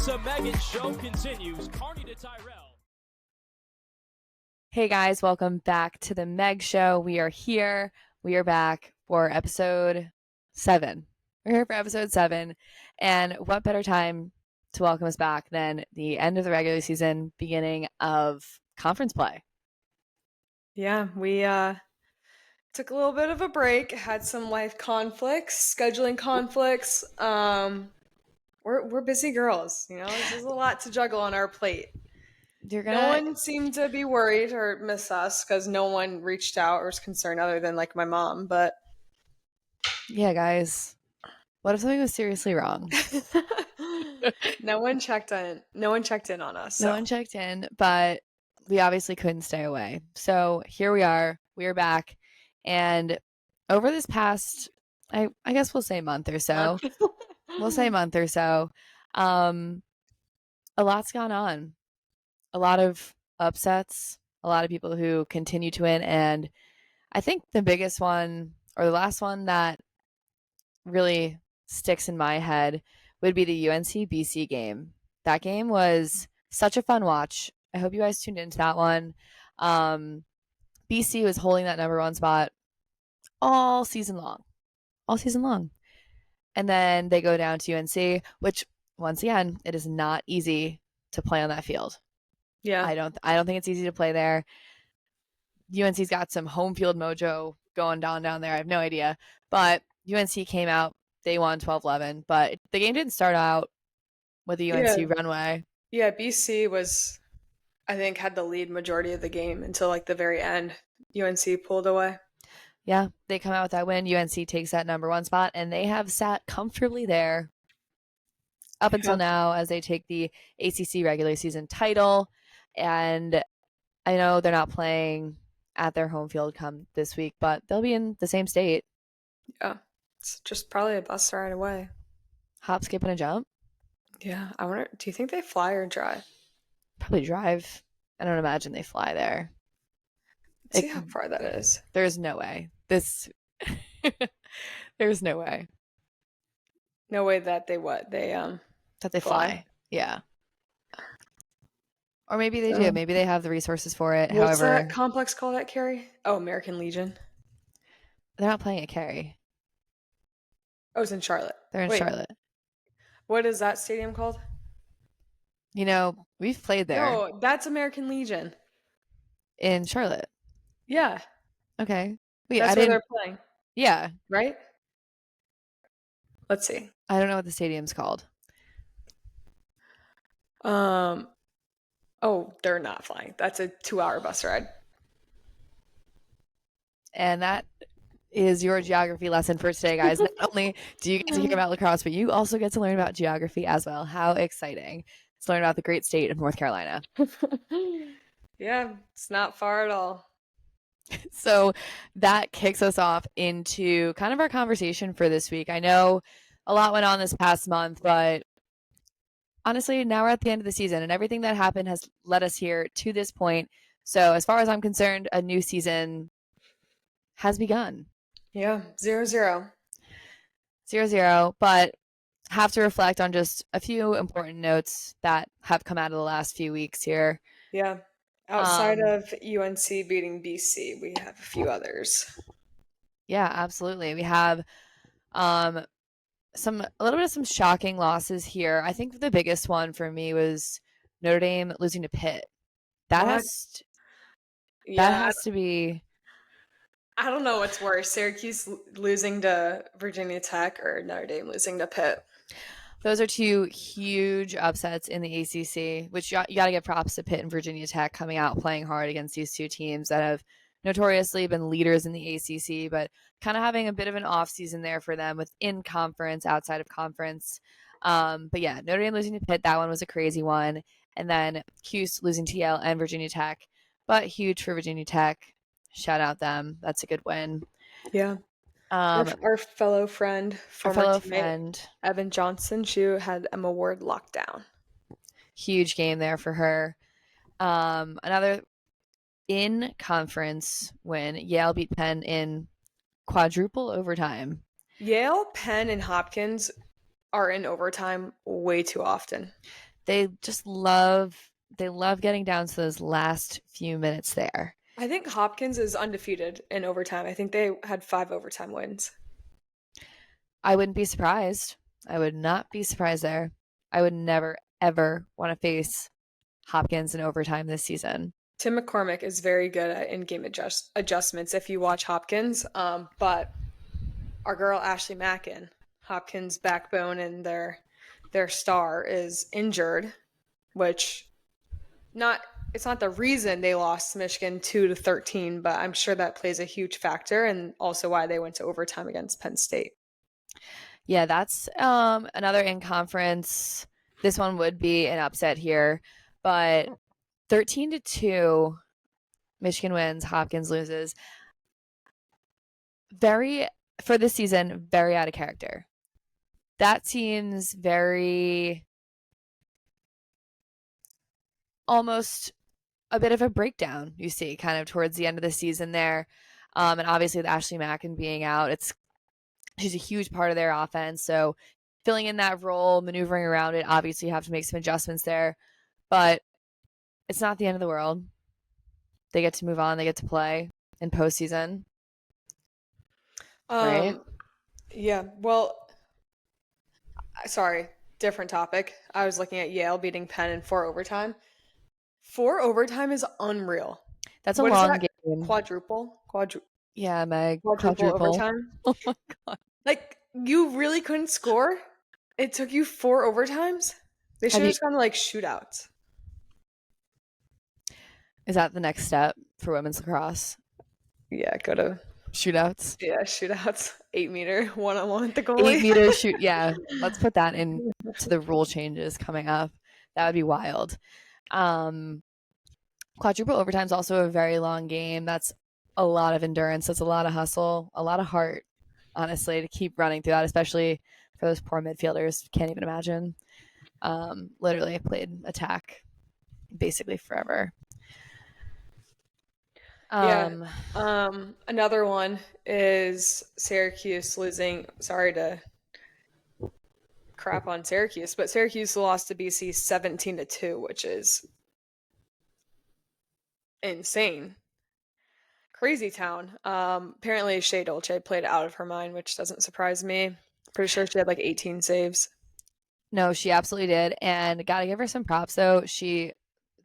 Lisa Megan show continues. Carney to Tyrell. Hey guys, welcome back to the Meg Show. We are here. We are back for episode 7. We're here for episode 7. And what better time to welcome us back than the end of the regular season, beginning of conference play? Yeah, we took a little bit of a break, had some life conflicts, scheduling conflicts. We're busy girls, this is a lot to juggle on our plate. No one seemed to be worried or miss us because no one reached out or was concerned other than like my mom, but yeah, guys, what if something was seriously wrong? No one checked in on us. No one checked in, but we obviously couldn't stay away. So here we are. We are back. And over this past, I guess we'll say month or so. A lot's gone on. A lot of upsets, a lot of people who continue to win. And I think the biggest one, or the last one that really sticks in my head, would be the UNC BC game. That game was such a fun watch. I hope you guys tuned into that one. BC was holding that number 1 spot all season long. And then they go down to UNC, which once again, it is not easy to play on that field. Yeah. I don't think it's easy to play there. UNC's got some home field mojo going down there. I have no idea. But UNC came out, they won 12-11, but the game didn't start out with a UNC runway. Yeah, BC was, I think, had the lead majority of the game until like the very end. UNC pulled away. Yeah, they come out with that win. UNC takes that number 1 spot, and they have sat comfortably there up until now as they take the ACC regular season title. And I know they're not playing at their home field come this week, but they'll be in the same state. Yeah, it's just probably a bus ride away. Hop, skip, and a jump? Yeah, I wonder, do you think they fly or drive? Probably drive. I don't imagine they fly there. Let's see how far that is. There's no way. There's no way. No way that they that they fly. Yeah. Or maybe they do. Maybe they have the resources for it. What's that complex called at Cary? Oh, American Legion. They're not playing at Cary. Oh, it's in Charlotte. They're in Charlotte. What is that stadium called? We've played there. No, that's American Legion. In Charlotte? Yeah. Okay. Wait, that's where they're playing. Yeah. Right? Let's see. I don't know what the stadium's called. Oh, they're not flying. That's a 2-hour bus ride. And that is your geography lesson for today, guys. Not only do you get to hear about lacrosse, but you also get to learn about geography as well. How exciting. To learn about the great state of North Carolina. Yeah, it's not far at all. So that kicks us off into kind of our conversation for this week. I know a lot went on this past month, but honestly, now we're at the end of the season and everything that happened has led us here to this point. So as far as I'm concerned, a new season has begun. Yeah, 0-0. 0-0, but have to reflect on just a few important notes that have come out of the last few weeks here. Yeah. Outside of UNC beating BC, we have a few others. Yeah, absolutely. We have a little bit of some shocking losses here. I think the biggest one for me was Notre Dame losing to Pitt. That has to be. I don't know what's worse, Syracuse losing to Virginia Tech or Notre Dame losing to Pitt. Those are two huge upsets in the ACC, which you got to give props to Pitt and Virginia Tech coming out playing hard against these two teams that have notoriously been leaders in the ACC, but kind of having a bit of an off season there for them within conference, outside of conference. But yeah, Notre Dame losing to Pitt, that one was a crazy one. And then Cuse losing to Yale and Virginia Tech, but huge for Virginia Tech. Shout out them. That's a good win. Yeah. Our fellow friend, Evan Johnson, she had Emma Ward locked down. Huge game there for her. Another in conference win. Yale beat Penn in quadruple overtime. Yale, Penn, and Hopkins are in overtime way too often. they love getting down to those last few minutes there. I think Hopkins is undefeated in overtime. I think they had 5 overtime wins. I wouldn't be surprised. I would not be surprised there. I would never, ever want to face Hopkins in overtime this season. Tim McCormick is very good at in-game adjustments if you watch Hopkins. But our girl Ashley Mackin, Hopkins' backbone and their star, is injured, which it's not the reason they lost Michigan 2-13, but I'm sure that plays a huge factor and also why they went to overtime against Penn State. Yeah, that's another in-conference. This one would be an upset here, but 13-2, Michigan wins, Hopkins loses. For this season, very out of character. That seems very almost a bit of a breakdown you see kind of towards the end of the season there. And obviously with Ashley Mackin being out, she's a huge part of their offense. So filling in that role, maneuvering around it, obviously you have to make some adjustments there. But it's not the end of the world. They get to move on. They get to play in postseason. Right? Yeah, well, sorry, different topic. I was looking at Yale beating Penn in 4 overtime. 4 overtime is unreal. That's a What is long that? game. Quadruple Yeah, Meg. quadruple overtime. Oh my God. Like, you really couldn't score? It took you 4 overtimes? They should have just gone to, like, shootouts. Is that the next step for women's lacrosse? Yeah, go to Shootouts? Yeah, shootouts. 8-meter one-on-one with the goalie. 8-meter shoot. Yeah, let's put that into the rule changes coming up. That would be wild. Quadruple overtime is also a very long game. That's a lot of endurance. That's a lot of hustle, a lot of heart, honestly, to keep running through that, especially for those poor midfielders. Can't even imagine. Literally played attack basically forever. Another one is Syracuse losing. Sorry to crap on Syracuse, but Syracuse lost to BC 17-2, which is insane. Crazy town. Apparently Shea Dolce played out of her mind, which doesn't surprise me. Pretty sure she had like 18 saves. No, she absolutely did, and gotta give her some props though.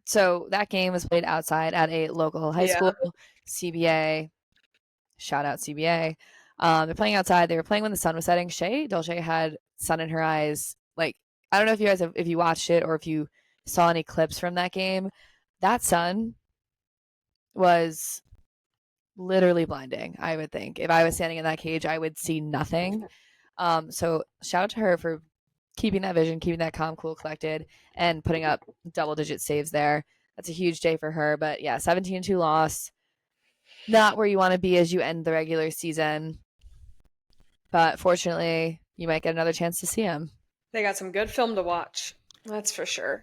So that game was played outside at a local high school, CBA. Shout out CBA. They're playing outside. They were playing when the sun was setting. Shea Dolce had sun in her eyes. Like, I don't know if you guys if you watched it or if you saw any clips from that game. That sun was literally blinding, I would think. If I was standing in that cage, I would see nothing. So shout out to her for keeping that vision, keeping that calm, cool, collected, and putting up double-digit saves there. That's a huge day for her. But yeah, 17-2 loss. Not where you want to be as you end the regular season. But fortunately, you might get another chance to see him. They got some good film to watch. That's for sure.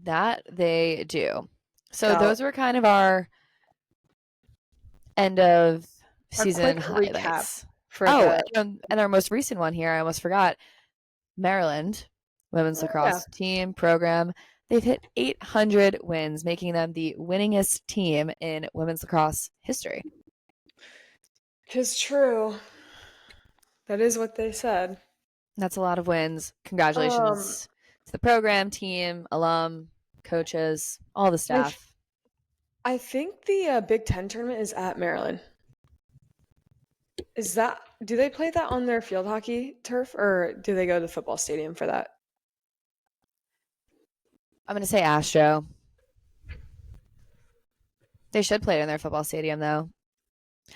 That they do. So those were kind of our end of season highlights. And our most recent one here, I almost forgot. Maryland women's lacrosse team program. They've hit 800 wins, making them the winningest team in women's lacrosse history. 'Tis true. That is what they said. That's a lot of wins. Congratulations to the program, team, alum, coaches, all the staff. I think the Big Ten tournament is at Maryland. Do they play that on their field hockey turf, or do they go to the football stadium for that? I'm going to say Astro. They should play it in their football stadium, though.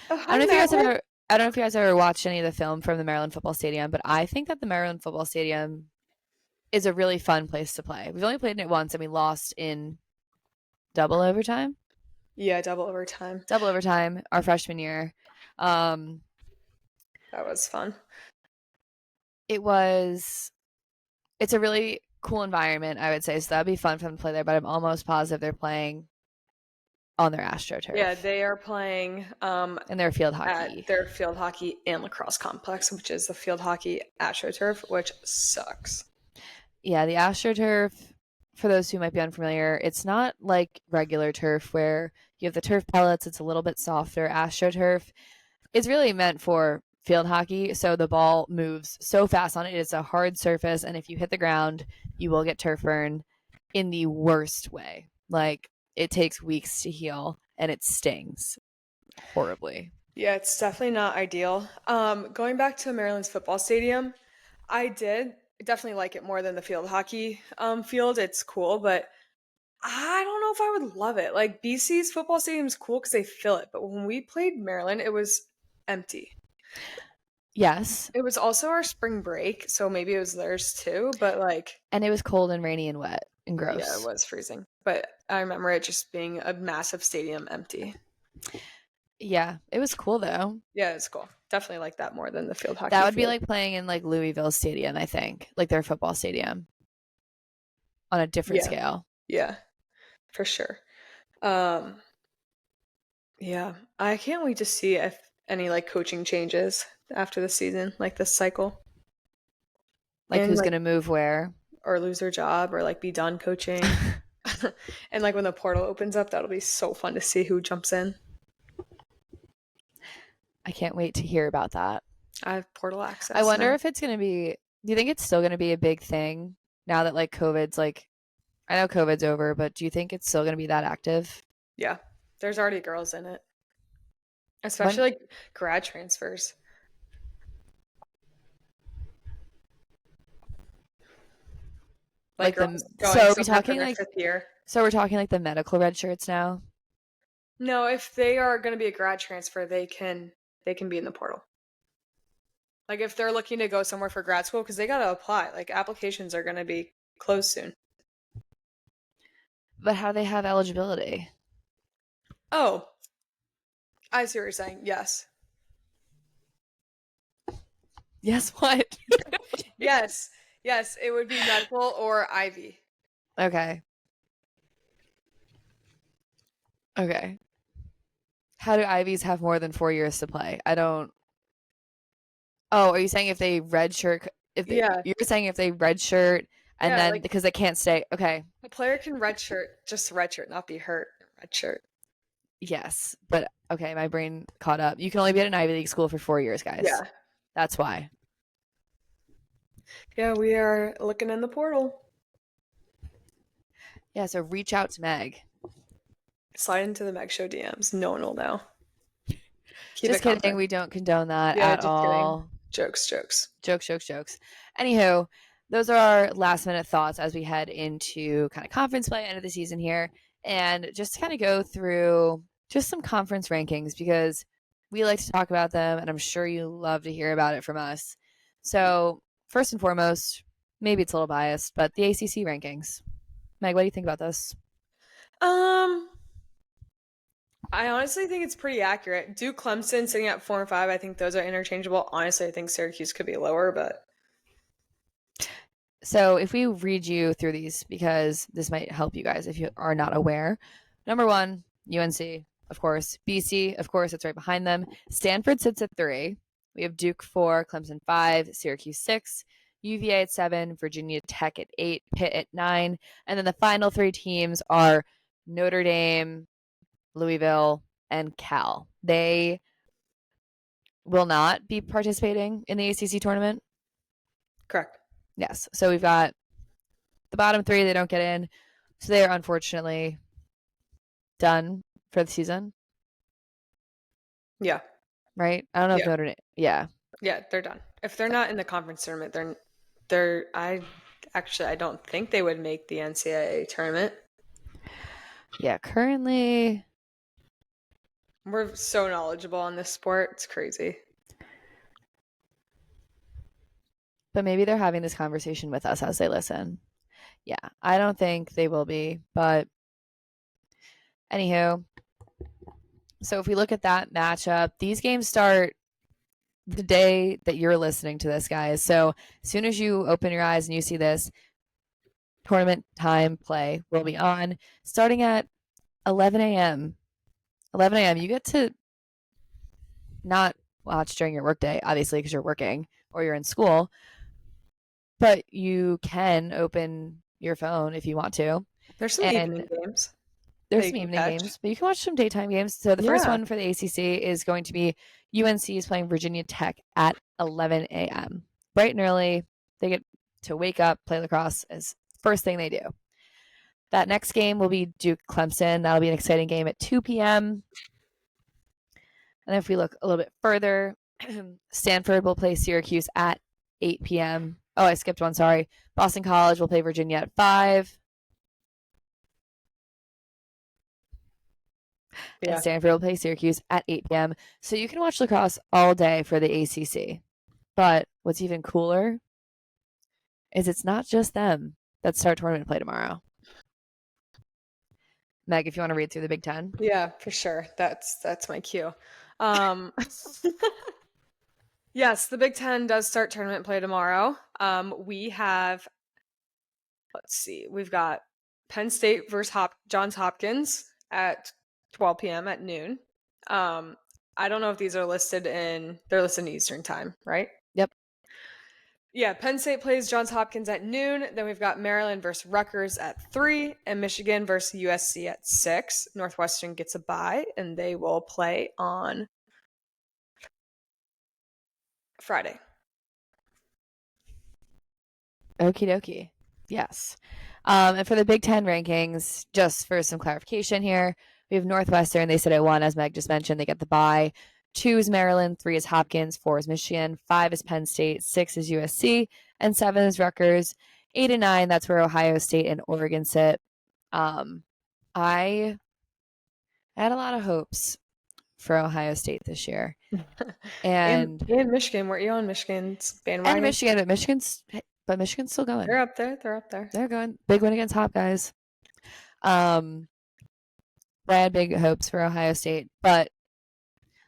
I don't know if you guys ever watched any of the film from the Maryland football stadium, but I think that the Maryland football stadium is a really fun place to play. We've only played in it once, and we lost in double overtime. Yeah, double overtime. Double overtime, our freshman year. That was fun. It's a really cool environment, I would say. So that'd be fun for them to play there, but I'm almost positive they're playing on their AstroTurf. Yeah, they are playing in their field hockey. At their field hockey and lacrosse complex, which is the field hockey AstroTurf, which sucks. Yeah, the AstroTurf for those who might be unfamiliar, it's not like regular turf where you have the turf pellets. It's a little bit softer. AstroTurf, it's really meant for field hockey, so the ball moves so fast on it. It's a hard surface, and if you hit the ground, you will get turf burn in the worst way. Like, it takes weeks to heal, and it stings horribly. Yeah, it's definitely not ideal. Going back to Maryland's football stadium, I did definitely like it more than the field hockey field. It's cool, but I don't know if I would love it. Like BC's football stadium's cool because they fill it, but when we played Maryland, it was empty. Yes, It was also our spring break, so maybe it was theirs too, but like, and it was cold and rainy and wet and yeah, it gross. was freezing. But I remember it just being a massive stadium empty. Yeah, it was cool though. Yeah, it's cool. Definitely like that more than the field hockey. That would be field. like playing in like Louisville Stadium, I think, like their football stadium on a different Yeah. scale. Yeah, for sure. Yeah, I can't wait to see if any like coaching changes after the season, like this cycle, Like, and who's like going to move where? or lose their job or like be done coaching. And like when the portal opens up, that'll be so fun to see who jumps in. I can't wait to hear about that. I have portal access. I wonder now. if it's going to be, do you think it's still going to be a big thing now that like COVID's like, I know COVID's over, but do you think it's still going to be that active? Yeah, there's already girls in it, especially like grad transfers. Like the, girls so going are we somewhere for talking their like, fifth year. so we're talking like the medical red shirts now? No, if they are going to be a grad transfer, they can be in the portal. Like if they're looking to go somewhere for grad school, because they got to apply. Like applications are going to be closed soon. But how do they have eligibility? Oh, I see what you're saying. Yes. Yes, what? Yes. Yes, it would be medical or Ivy. Okay. Okay. How do Ivies have more than 4 years to play? I don't. Oh, are you saying if they redshirt? If they, Yeah. you're saying if they redshirt and Yeah, then like- because they can't stay. Okay. A player can redshirt, just redshirt, not be hurt. Redshirt. Yes, but okay, my brain caught up. You can only be at an Ivy League school for 4 years, guys. Yeah. That's why. Yeah, we are looking in the portal. Yeah, so reach out to Meg. Slide into the Meg Show DMs. No one will know. Keep Just it kidding. confidential. We don't condone that Yeah, at just kidding. all. Jokes. Jokes. Anywho, those are our last minute thoughts as we head into kind of conference play, end of the season here, and just to kind of go through just some conference rankings because we like to talk about them, and I'm sure you love to hear about it from us. So first and foremost, maybe it's a little biased, but the ACC rankings. Meg, what do you think about this? I honestly think it's pretty accurate. Duke, Clemson sitting at 4 and 5. I think those are interchangeable. Honestly, I think Syracuse could be lower, but So if we read you through these, because this might help you guys if you are not aware. Number 1, UNC, of course. BC, of course, it's right behind them. Stanford sits at 3. We have Duke 4, Clemson 5, Syracuse 6, UVA at 7, Virginia Tech at 8, Pitt at 9. And then the final 3 teams are Notre Dame, Louisville, and Cal. They will not be participating in the ACC tournament. correct. Yes. So we've got the bottom 3, they don't get in. So they are unfortunately done for the season. Yeah. Right? I don't know if Yeah. Notre Dame. Yeah. Yeah, they're done. If they're not in the conference tournament, they're I don't think they would make the NCAA tournament. Yeah. Currently, We're so knowledgeable on this sport. It's crazy. but maybe they're having this conversation with us as they listen. Yeah. I don't think they will be, but anywho. So if we look at that matchup, these games start the day that you're listening to this, guys. So as soon as you open your eyes and you see this, tournament time play will be on starting at 11 a.m. 11 a.m. You get to not watch during your workday, obviously, because you're working or you're in school, but you can open your phone if you want to. There's some And evening games. there's that some you can evening catch. games, but you can watch some daytime games. So the first Yeah. one for the ACC is going to be UNC is playing Virginia Tech at 11 a.m. Bright and early. They get to wake up, play lacrosse as first thing they do. That next game will be Duke Clemson. That'll be an exciting game at 2 p.m. And if we look a little bit further, Stanford will play Syracuse at 8 p.m. Oh, I skipped one. Sorry. Boston College will play Virginia at 5. Yeah. And Stanford will play Syracuse at 8 p.m. So you can watch lacrosse all day for the ACC. But what's even cooler is it's not just them that start tournament play tomorrow. Meg, if you want to read through the Big Ten. Yeah, for sure. That's my cue. Yes, the Big Ten does start tournament play tomorrow. We have, let's see, we've got Penn State versus Johns Hopkins at 12 p.m. at noon. I don't know if these are listed they're listed in Eastern time, right? Yep. Yeah, Penn State plays Johns Hopkins at noon. Then we've got Maryland versus Rutgers at 3 and Michigan versus USC at 6. Northwestern gets a bye and they will play on Friday. Okie dokie. Yes. And for the Big Ten rankings, just for some clarification here, we have Northwestern. They sit at 1, as Meg just mentioned. They get the bye. 2 is Maryland, 3 is Hopkins, 4 is Michigan, 5 is Penn State, 6 is USC, and 7 is Rutgers. 8 and 9, that's where Ohio State and Oregon sit. I had a lot of hopes for Ohio State this year. And Michigan, weren't you on Michigan's bandwagon? And Michigan, but Michigan's still going. They're up there. They're going. Big win against Hop, guys. I had big hopes for Ohio State, but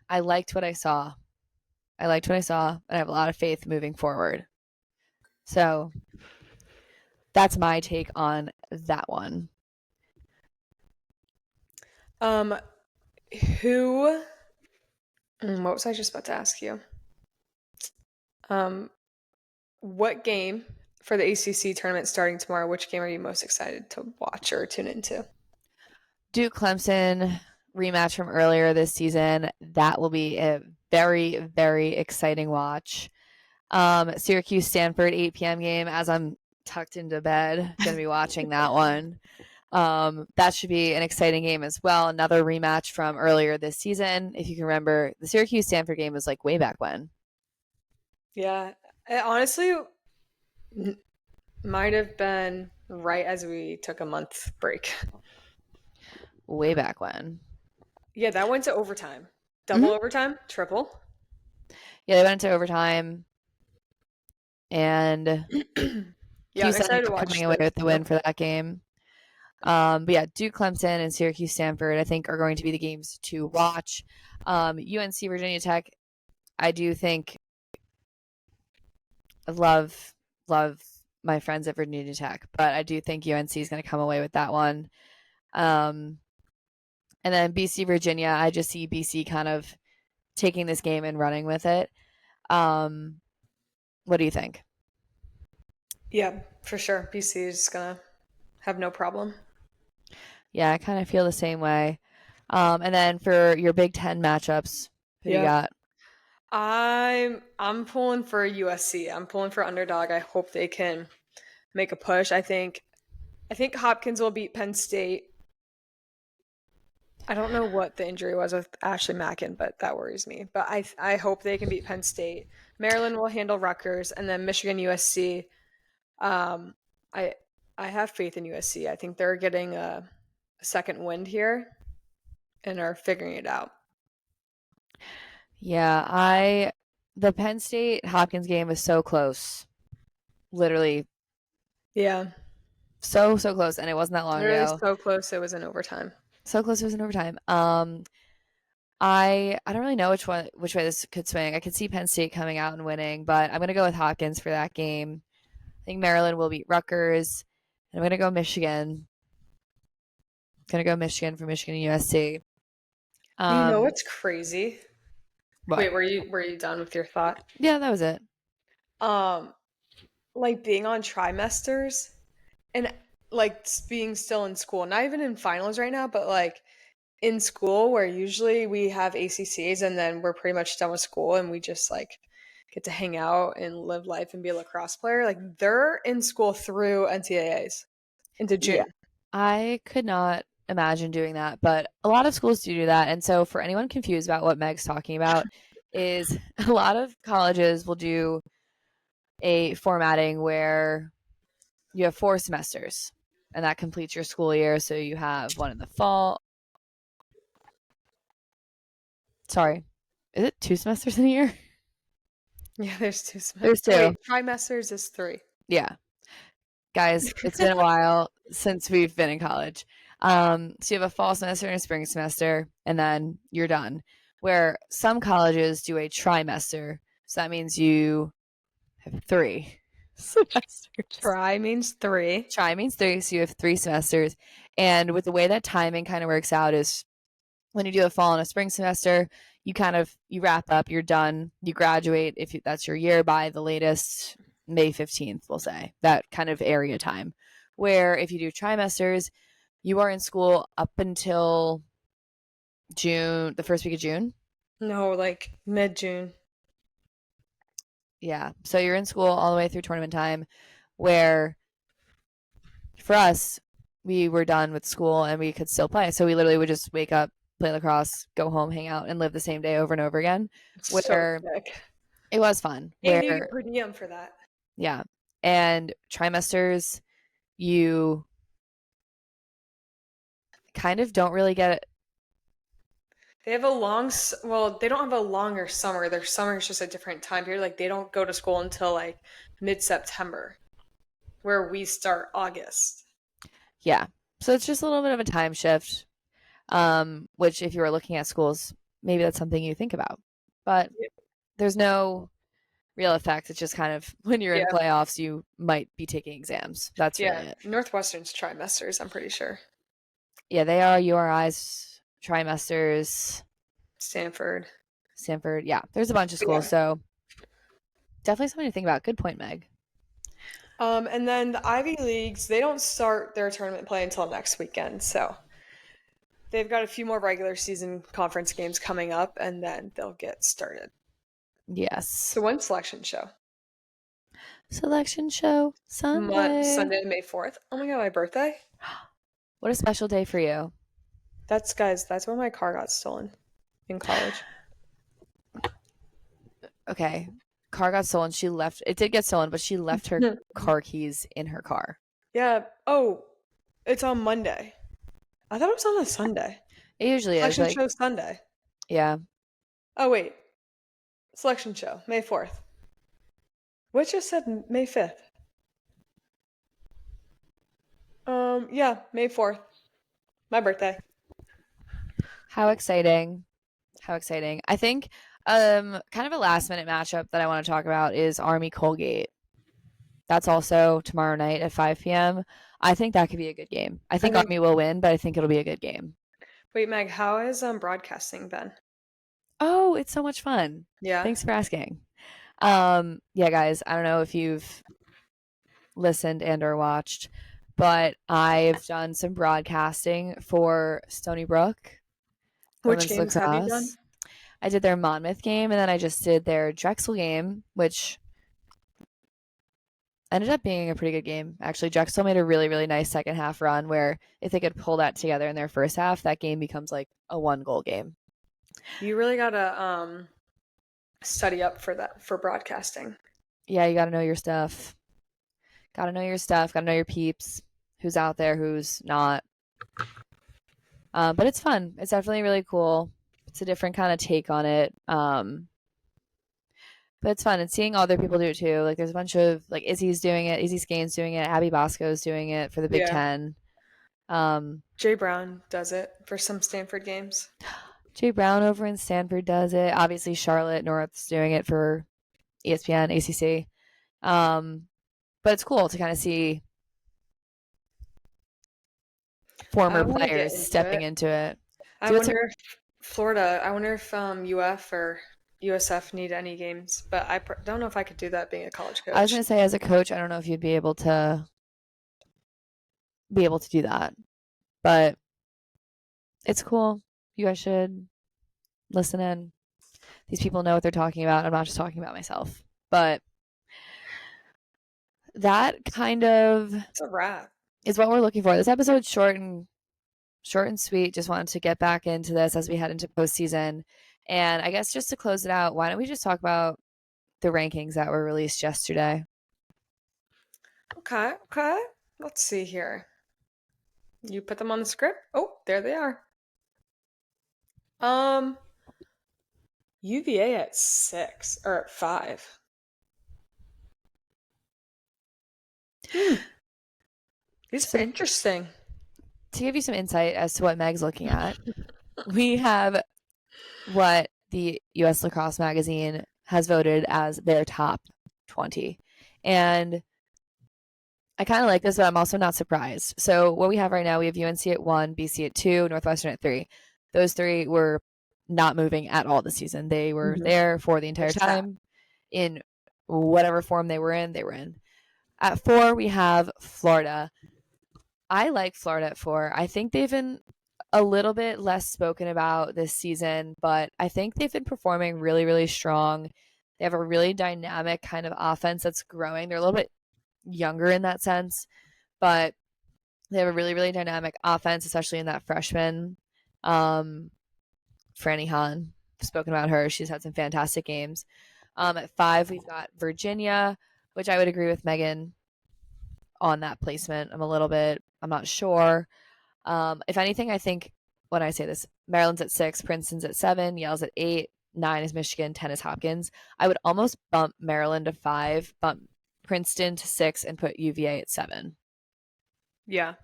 I liked what I saw. And I have a lot of faith moving forward. So that's my take on that one. What was I just about to ask you? What game for the ACC tournament starting tomorrow, which game are you most excited to watch or tune into? Duke Clemson rematch from earlier this season. That will be a very, very exciting watch. Syracuse Stanford 8 p.m. game. As I'm tucked into bed, going to be watching that one. That should be an exciting game as well. Another rematch from earlier this season. If you can remember, the Syracuse Stanford game was like way back when. Yeah, it honestly might have been right as we took a month break. Way back when. Yeah, that went to overtime. Double overtime? Triple? Yeah, they went into overtime. And yeah, I'm excited to watch coming away with the win for that game. But yeah, Duke Clemson and Syracuse Stanford, I think, are going to be the games to watch. UNC Virginia Tech, I do think I love my friends at Virginia Tech, but I do think UNC is going to come away with that one. And then BC Virginia, I just see BC kind of taking this game and running with it. What do you think? Yeah, for sure. BC is going to have no problem. Yeah, I kind of feel the same way. And then for your Big Ten matchups, who do you got? I'm pulling for USC. I'm pulling for underdog. I hope they can make a push. I think Hopkins will beat Penn State. I don't know what the injury was with Ashley Mackin, but that worries me. But I hope they can beat Penn State. Maryland will handle Rutgers, and then Michigan, USC. I have faith in USC. I think they're getting a second wind here and are figuring it out. Yeah, the Penn State Hopkins game was so close. Literally. Yeah. So close, and it wasn't that long ago. So close it was in overtime. So close it was in overtime. I don't really know which way this could swing. I could see Penn State coming out and winning, but I'm gonna go with Hopkins for that game. I think Maryland will beat Rutgers, and I'm gonna go Michigan. Gonna go Michigan for Michigan and USC. You know what's crazy? What? Wait, were you done with your thought? Yeah, that was it. Like being on trimesters, and like being still in school, not even in finals right now, but like in school where usually we have ACCs and then we're pretty much done with school and we just like get to hang out and live life and be a lacrosse player. Like they're in school through NCAAs into Yeah. June. I could not imagine doing that, but a lot of schools do that. And so for anyone confused about what Meg's talking about is a lot of colleges will do a formatting where you have 4 semesters and that completes your school year. So you have one in the fall. Sorry, is it 2 semesters in a year? Yeah, there's 2 There's semesters. 2. Wait, trimesters is 3. Yeah. Guys, it's been a while since we've been in college. So you have a fall semester and a spring semester, and then you're done. Where some colleges do a trimester. So that means you have 3 semesters. Tri means 3. Tri means 3, so you have 3 semesters. And with the way that timing kind of works out is when you do a fall and a spring semester, you wrap up, you're done, you graduate if that's your year by the latest May 15th, we'll say, that kind of area time. Where if you do trimesters, you are in school up until June, the first week of June. No, like mid-June. Yeah. So you're in school all the way through tournament time, where for us, we were done with school and we could still play. So we literally would just wake up, play lacrosse, go home, hang out, and live the same day over and over again. So Where sick. it was fun. And you Where get per diem for that. yeah. And trimesters, you kind of don't really get it. They have they don't have a longer summer. Their summer is just a different time period. Like they don't go to school until like mid-September, where we start August. Yeah. So it's just a little bit of a time shift, which if you were looking at schools, maybe that's something you think about. But there's no real effect. It's just kind of when you're in playoffs, you might be taking exams. That's really it. Northwestern's trimesters, I'm pretty sure. Yeah, they are URI's trimesters. Stanford. Yeah, there's a bunch of schools, so definitely something to think about. Good point, Meg. And then the Ivy Leagues, they don't start their tournament play until next weekend, so they've got a few more regular season conference games coming up, and then they'll get started. Yes. So when's selection show? Selection show Sunday. Sunday, May 4th. Oh my god, my birthday? What a special day for you. That's when my car got stolen in college. Okay. Car got stolen. She left. It did get stolen, but she left her car keys in her car. Yeah. Oh, it's on Monday. I thought it was on a Sunday. It usually is. Selection show Sunday. Yeah. Oh, wait. Selection show, May 4th. What just said May 5th? Yeah, May 4th. My birthday. How exciting. I think kind of a last minute matchup that I want to talk about is Army Colgate. That's also tomorrow night at 5 p.m. I think that could be a good game. I think Army will win, but I think it'll be a good game. Wait, Meg, how has broadcasting been? Oh, it's so much fun. Yeah. Thanks for asking. Yeah, guys, I don't know if you've listened and or watched, but I've done some broadcasting for Stony Brook. Which games have you done? I did their Monmouth game, and then I just did their Drexel game, which ended up being a pretty good game. Actually, Drexel made a really, really nice second half run where if they could pull that together in their first half, that game becomes like a 1-goal game. You really gotta study up for that, for broadcasting. Yeah, you gotta know your stuff. Gotta know your peeps, who's out there, who's not. But it's fun. It's definitely really cool. It's a different kind of take on it. But it's fun. And seeing other people do it too. Like there's a bunch of like Izzy Skane's doing it, Abby Bosco's doing it for the Big Ten. Jay Brown does it for some Stanford games. Jay Brown over in Stanford does it. Obviously Charlotte North's doing it for ESPN, ACC. But it's cool to kind of see former players stepping into it. I wonder if UF or USF need any games, but I don't know if I could do that being a college coach. I was going to say, as a coach, I don't know if you'd be able to be able to do that. But it's cool. You guys should listen in. These people know what they're talking about. I'm not just talking about myself. But that kind of It's a wrap. is what we're looking for. This episode's short and sweet. Just wanted to get back into this as we head into postseason. And I guess just to close it out, why don't we just talk about the rankings that were released yesterday? Okay. Let's see here. You put them on the script? Oh, there they are. UVA at 6 or at 5. These are interesting. To give you some insight as to what Meg's looking at, we have what the U.S. Lacrosse Magazine has voted as their top 20. And I kind of like this, but I'm also not surprised. So what we have right now, we have UNC at 1, BC at 2, Northwestern at 3. Those 3 were not moving at all this season. They were there for the entire time. In whatever form they were in, they were in. At 4, we have Florida. I like Florida at 4. I think they've been a little bit less spoken about this season, but I think they've been performing really, really strong. They have a really dynamic kind of offense that's growing. They're a little bit younger in that sense, but they have a really, really dynamic offense, especially in that freshman. Franny Hahn, I've spoken about her. She's had some fantastic games. At 5, we've got Virginia, which I would agree with Megan on that placement. I'm not sure. If anything, I think when I say this, Maryland's at 6, Princeton's at 7, Yale's at 8, 9 is Michigan, 10 is Hopkins. I would almost bump Maryland to 5, bump Princeton to 6, and put UVA at 7. Yeah.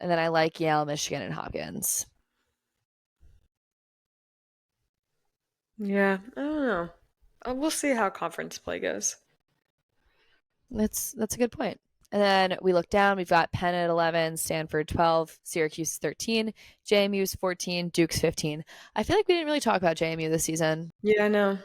And then I like Yale, Michigan, and Hopkins. Yeah, I don't know. We'll see how conference play goes. That's a good point. And then we look down, we've got Penn at 11, Stanford 12, Syracuse 13, JMU's 14, Duke's 15. I feel like we didn't really talk about JMU this season. Yeah, I know.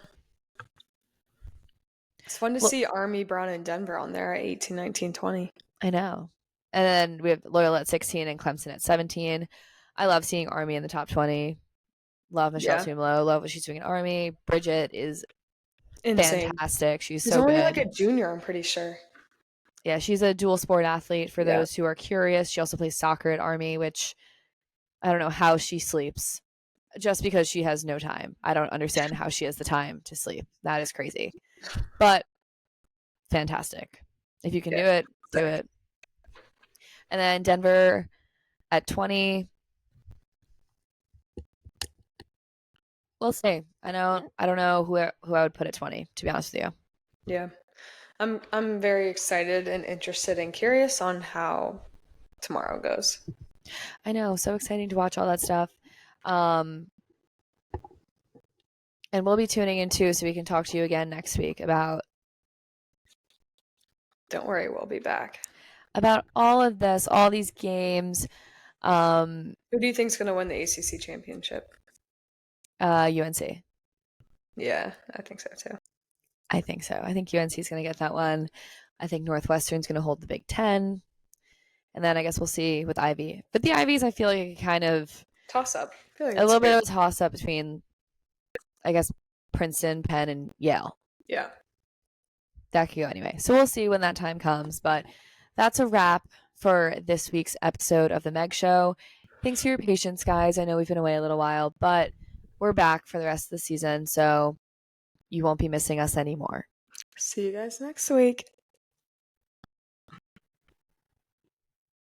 It's fun to see Army, Brown, and Denver on there at 18, 19, 20. I know. And then we have Loyola at 16 and Clemson at 17. I love seeing Army in the top 20. Love Michelle Tumalo. Love what she's doing in Army. Bridget is insane. Fantastic. She's so only good. Like a junior, I'm pretty sure. Yeah, she's a dual sport athlete for those who are curious. She also plays soccer at Army, which I don't know how she sleeps just because she has no time. I don't understand how she has the time to sleep. That is crazy. But fantastic. If you can do it, do it. And then Denver at 20. We'll see. I don't know who I would put at 20, to be honest with you. Yeah. I'm very excited and interested and curious on how tomorrow goes. I know, so exciting to watch all that stuff. And we'll be tuning in too, so we can talk to you again next week about. Don't worry, we'll be back. About all of this, all these games. Who do you think's gonna win the ACC championship? UNC. Yeah, I think so too. I think so. I think UNC is going to get that one. I think Northwestern's going to hold the Big Ten. And then I guess we'll see with Ivy. But the Ivies, I feel like kind of toss up. I feel like a little bit of a toss up between, I guess, Princeton, Penn, and Yale. Yeah. That could go anyway. So we'll see when that time comes. But that's a wrap for this week's episode of The Meg Show. Thanks for your patience, guys. I know we've been away a little while, but we're back for the rest of the season. So you won't be missing us anymore. See you guys next week.